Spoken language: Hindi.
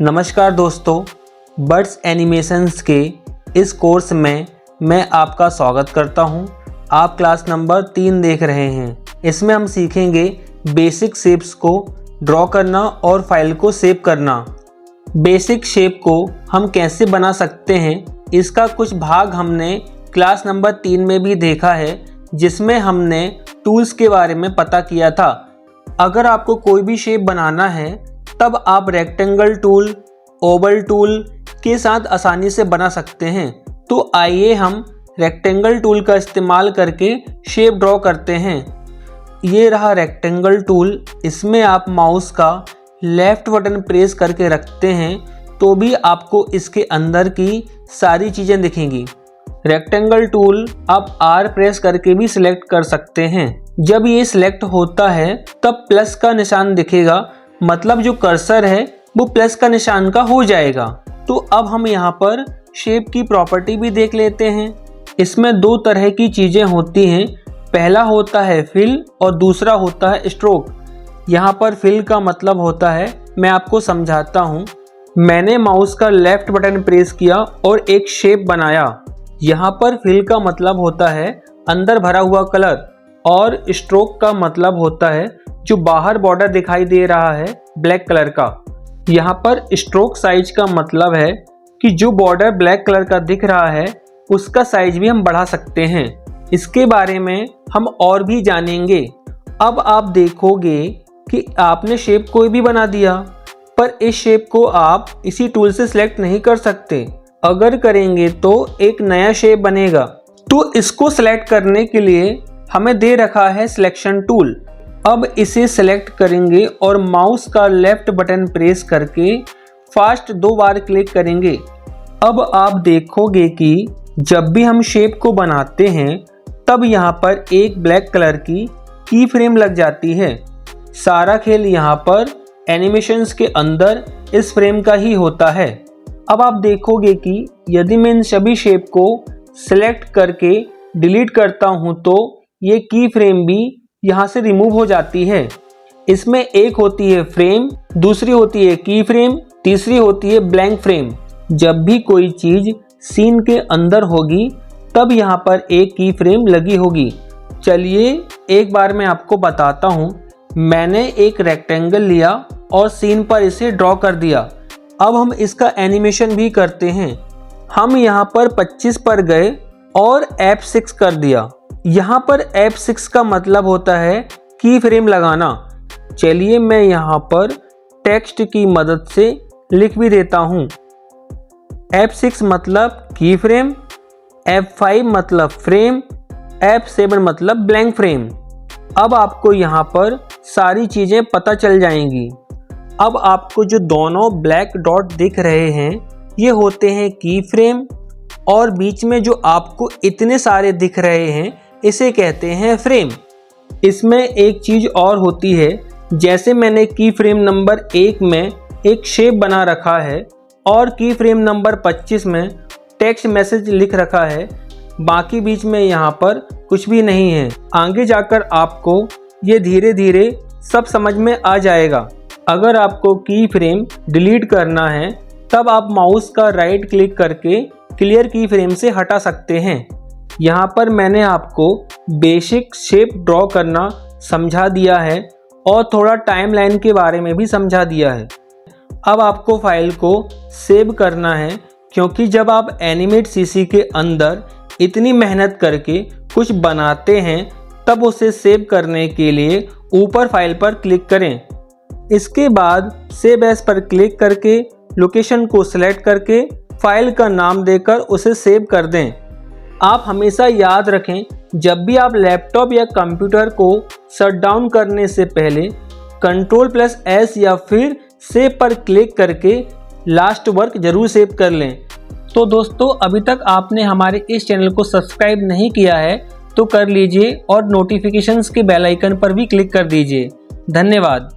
नमस्कार दोस्तों, बर्ड्स एनिमेशंस के इस कोर्स में मैं आपका स्वागत करता हूं। आप क्लास नंबर 3 देख रहे हैं। इसमें हम सीखेंगे बेसिक शेप्स को ड्रॉ करना और फाइल को सेव करना। बेसिक शेप को हम कैसे बना सकते हैं, इसका कुछ भाग हमने क्लास नंबर 3 में भी देखा है, जिसमें हमने टूल्स के बारे में पता किया था। अगर आपको कोई भी शेप बनाना है तब आप रेक्टेंगल टूल, ओवल टूल के साथ आसानी से बना सकते हैं। तो आइए हम रेक्टेंगल टूल का इस्तेमाल करके शेप ड्रॉ करते हैं। ये रहा रेक्टेंगल टूल। इसमें आप माउस का लेफ़्ट बटन प्रेस करके रखते हैं तो भी आपको इसके अंदर की सारी चीज़ें दिखेंगी। रेक्टेंगल टूल आप R प्रेस करके भी सिलेक्ट कर सकते हैं। जब ये सिलेक्ट होता है तब प्लस का निशान दिखेगा, मतलब जो कर्सर है वो प्लस का निशान का हो जाएगा। तो अब हम यहाँ पर शेप की प्रॉपर्टी भी देख लेते हैं। इसमें दो तरह की चीज़ें होती हैं। पहला होता है फिल और दूसरा होता है स्ट्रोक। यहाँ पर फिल का मतलब होता है, मैं आपको समझाता हूँ। मैंने माउस का लेफ़्ट बटन प्रेस किया और एक शेप बनाया। यहाँ पर फिल का मतलब होता है अंदर भरा हुआ कलर, और स्ट्रोक का मतलब होता है जो बाहर बॉर्डर दिखाई दे रहा है ब्लैक कलर का। यहाँ पर स्ट्रोक साइज का मतलब है कि जो बॉर्डर ब्लैक कलर का दिख रहा है उसका साइज भी हम बढ़ा सकते हैं। इसके बारे में हम और भी जानेंगे। अब आप देखोगे कि आपने शेप कोई भी बना दिया, पर इस शेप को आप इसी टूल से सिलेक्ट नहीं कर सकते। अगर करेंगे तो एक नया शेप बनेगा। तो इसको सिलेक्ट करने के लिए हमें दे रखा है सिलेक्शन टूल। अब इसे सिलेक्ट करेंगे और माउस का लेफ़्ट बटन प्रेस करके फास्ट 2 बार क्लिक करेंगे। अब आप देखोगे कि जब भी हम शेप को बनाते हैं तब यहाँ पर एक ब्लैक कलर की फ्रेम लग जाती है। सारा खेल यहाँ पर एनिमेशंस के अंदर इस फ्रेम का ही होता है। अब आप देखोगे कि यदि मैं इन सभी शेप को सिलेक्ट करके डिलीट करता हूँ तो ये की फ्रेम भी यहाँ से रिमूव हो जाती है। इसमें एक होती है फ्रेम, दूसरी होती है की फ्रेम, तीसरी होती है ब्लैंक फ्रेम। जब भी कोई चीज़ सीन के अंदर होगी तब यहाँ पर एक की फ्रेम लगी होगी। चलिए एक बार मैं आपको बताता हूँ। मैंने एक रेक्टेंगल लिया और सीन पर इसे ड्रॉ कर दिया। अब हम इसका एनिमेशन भी करते हैं। हम यहाँ पर 25 पर गए और F6 कर दिया। यहाँ पर F6 का मतलब होता है की फ्रेम लगाना। चलिए मैं यहाँ पर टेक्स्ट की मदद से लिख भी देता हूँ। F6 मतलब की फ्रेम, F5 मतलब फ्रेम, F7 मतलब ब्लैंक फ्रेम। अब आपको यहाँ पर सारी चीज़ें पता चल जाएंगी। अब आपको जो दोनों ब्लैक डॉट दिख रहे हैं ये होते हैं की फ्रेम, और बीच में जो आपको इतने सारे दिख रहे हैं इसे कहते हैं फ्रेम। इसमें एक चीज़ और होती है, जैसे मैंने की फ्रेम नंबर 1 में एक शेप बना रखा है और की फ्रेम नंबर 25 में टेक्स्ट मैसेज लिख रखा है, बाकी बीच में यहाँ पर कुछ भी नहीं है। आगे जाकर आपको ये धीरे धीरे सब समझ में आ जाएगा। अगर आपको की फ्रेम डिलीट करना है तब आप माउस का राइट क्लिक करके क्लियर की फ्रेम से हटा सकते हैं। यहाँ पर मैंने आपको बेसिक शेप ड्रॉ करना समझा दिया है और थोड़ा टाइमलाइन के बारे में भी समझा दिया है। अब आपको फाइल को सेव करना है, क्योंकि जब आप एनिमेट सीसी के अंदर इतनी मेहनत करके कुछ बनाते हैं तब उसे सेव करने के लिए ऊपर फाइल पर क्लिक करें। इसके बाद सेव एज पर क्लिक करके लोकेशन को सिलेक्ट करके फाइल का नाम देकर उसे सेव कर दें। आप हमेशा याद रखें, जब भी आप लैपटॉप या कंप्यूटर को शट डाउन करने से पहले Ctrl+S या फिर सेव पर क्लिक करके लास्ट वर्क जरूर सेव कर लें। तो दोस्तों, अभी तक आपने हमारे इस चैनल को सब्सक्राइब नहीं किया है तो कर लीजिए और नोटिफिकेशंस के बेल आइकन पर भी क्लिक कर दीजिए। धन्यवाद।